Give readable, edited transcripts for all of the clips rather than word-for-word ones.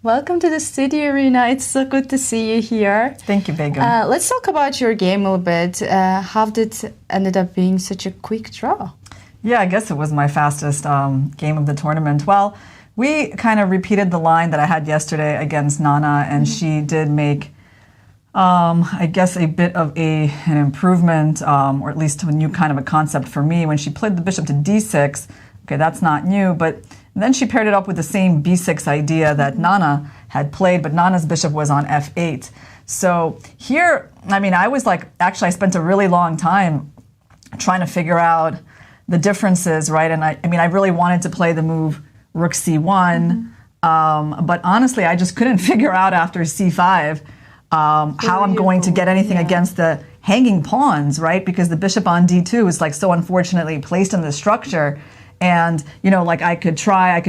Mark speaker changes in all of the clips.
Speaker 1: Welcome to the studio, Irina. It's so good to see you here.
Speaker 2: Thank you, Begim.
Speaker 1: Let's talk about your game a little bit. How did it ended up being such a quick draw?
Speaker 2: Yeah, I guess it was my fastest game of the tournament. Well, we kind of repeated the line that I had yesterday against Nana, and she did make, I guess, a bit of an improvement, or at least a new kind of a concept for me. When she played the bishop to d6, okay, that's not new, but then she paired it up with the same b6 idea that Nana had played, but Nana's bishop was on f8. So here, I mean, I was like, actually, I spent a really long time trying to figure out the differences, right? And I mean, I really wanted to play the move rook c1, but honestly, I just couldn't figure out after c5 how I'm going to get anything against the hanging pawns, right? Because the bishop on d2 is like so unfortunately placed in the structure. And, you know, like I could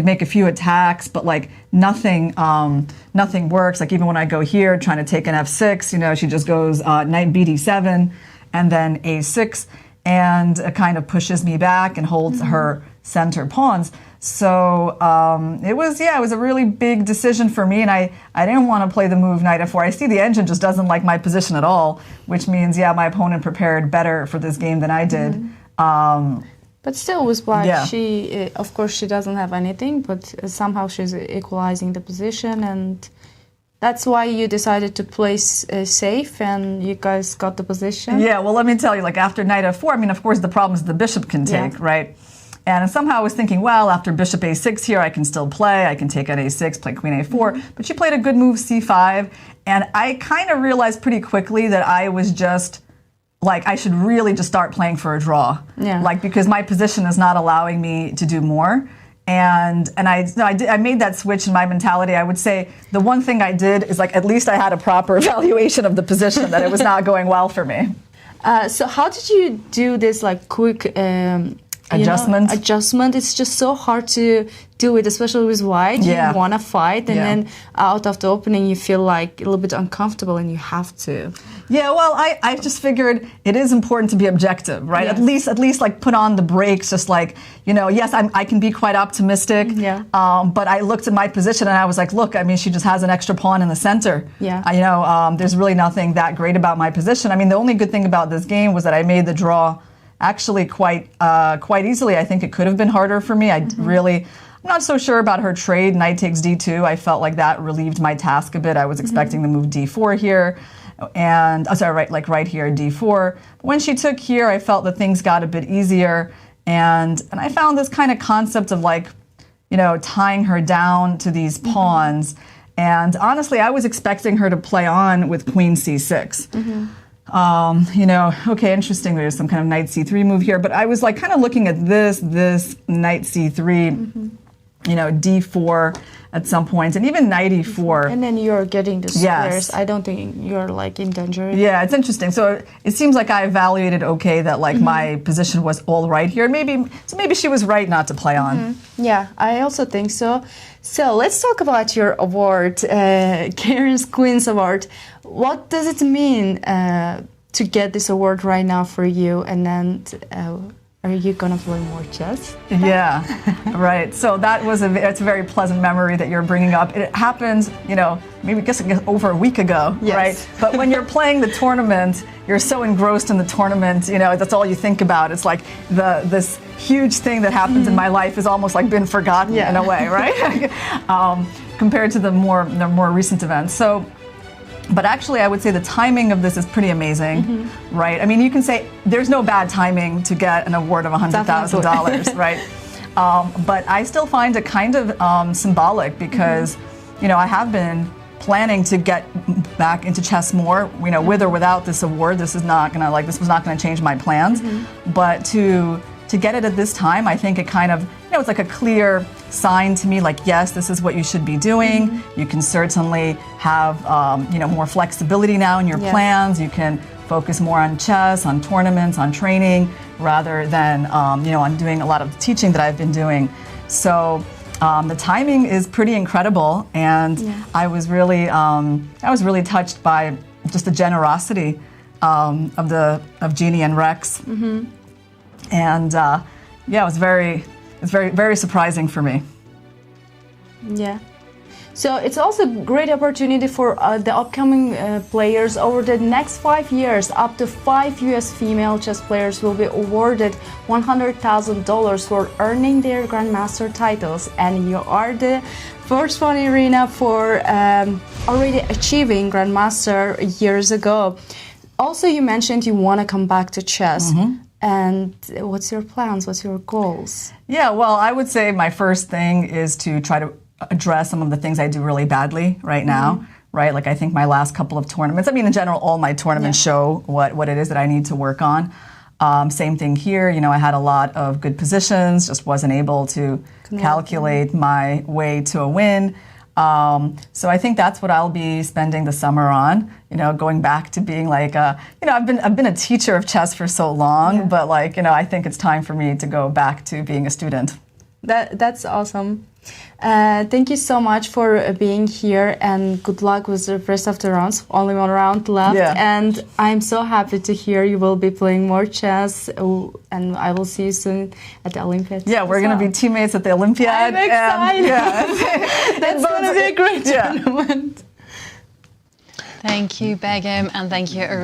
Speaker 2: make a few attacks, but like nothing works. Like even when I go here trying to take an f6, you know, she just goes knight bd7 and then a6 and it kind of pushes me back and holds her center pawns. So it was a really big decision for me, and I didn't want to play the move knight f4. I see the engine just doesn't like my position at all, which means, yeah, my opponent prepared better for this game than I did.
Speaker 1: But still, with black, she, of course, she doesn't have anything, but somehow she's equalizing the position, and that's why you decided to play safe, and you guys got the position.
Speaker 2: Yeah, well, let me tell you, like after knight f4, I mean, of course, the problems the bishop can take, right? And somehow I was thinking, well, after bishop a6 here, I can still play. I can take at a6, play queen a4. But she played a good move c5, and I kind of realized pretty quickly that I was just like, I should really just start playing for a draw. Like, because my position is not allowing me to do more. And I made that switch in my mentality. I would say the one thing I did is, like, at least I had a proper evaluation of the position, that it was not going well for me.
Speaker 1: So how did you do this, like, quick adjustment? It's just so hard to do it, especially with white. You want to fight, and then out of the opening you feel like a little bit uncomfortable, and you have to.
Speaker 2: Yeah, well, I just figured it is important to be objective, right?
Speaker 1: Yes.
Speaker 2: At least like put on the brakes, just like, you know, yes, I can be quite optimistic, but I looked at my position and I was like, look, I mean, she just has an extra pawn in the center. There's really nothing that great about my position. I mean, the only good thing about this game was that I made the draw actually quite easily. I think it could have been harder for me. I'm not so sure about her trade, knight takes d2. I felt like that relieved my task a bit. I was expecting the move d4 here. And right here, d4. But when she took here, I felt that things got a bit easier, and I found this kind of concept of, like, you know, tying her down to these pawns. And honestly, I was expecting her to play on with queen c6. You know, okay, interesting. There's some kind of knight c3 move here, but I was like kind of looking at this knight c3. You know, d4 at some point, and even knight e4.
Speaker 1: And then you're getting the squares. I don't think you're, like, in danger.
Speaker 2: Yeah, it's interesting. So it seems like I evaluated okay that, like, my position was all right here. Maybe she was right not to play on.
Speaker 1: Yeah, I also think so. So let's talk about your award, Cairns Queen's Award. What does it mean to get this award right now for you? And then are you gonna play more chess?
Speaker 2: Yeah, right. So that was it's a very pleasant memory that you're bringing up. It happened, you know, maybe I guess over a week ago, right? But when you're playing the tournament, you're so engrossed in the tournament, you know, that's all you think about. It's like this huge thing that happens in my life has almost like been forgotten in a way, right? Compared to the more recent events. So. But actually, I would say the timing of this is pretty amazing, right? I mean, you can say there's no bad timing to get an award of $100,000, right? But I still find it kind of symbolic because, you know, I have been planning to get back into chess more, you know, with or without this award. This was not gonna change my plans. But to get it at this time, I think it kind of, you know, it's like a clear sign to me, like, yes, this is what you should be doing. You can certainly have, you know, more flexibility now in your plans. You can focus more on chess, on tournaments, on training, rather than, you know, on doing a lot of teaching that I've been doing. So the timing is pretty incredible, and I was really touched by just the generosity of Jeannie and Rex. And yeah, it was very surprising for me.
Speaker 1: Yeah. So it's also a great opportunity for the upcoming players. Over the next 5 years, up to 5 U.S. female chess players will be awarded $100,000 for earning their Grandmaster titles. And you are the first one, Irina, for already achieving Grandmaster years ago. Also, you mentioned you want to come back to chess. And what's your plans? What's your goals?
Speaker 2: Yeah, well, I would say my first thing is to try to address some of the things I do really badly right now, right? Like I think my last couple of tournaments, I mean, in general, all my tournaments show what it is that I need to work on. Same thing here, you know, I had a lot of good positions, just wasn't able to calculate my way to a win. So I think that's what I'll be spending the summer on, you know, going back to being like, you know, I've been a teacher of chess for so long, but like, you know, I think it's time for me to go back to being a student.
Speaker 1: That's awesome. Thank you so much for being here, and good luck with the rest of the rounds. Only one round left, and I'm so happy to hear you will be playing more chess, and I will see you soon at the Olympiad.
Speaker 2: Yeah, we're going to be teammates at the Olympiad.
Speaker 1: I'm excited. That's going to be a great tournament.
Speaker 3: Thank you, Begim, and thank you,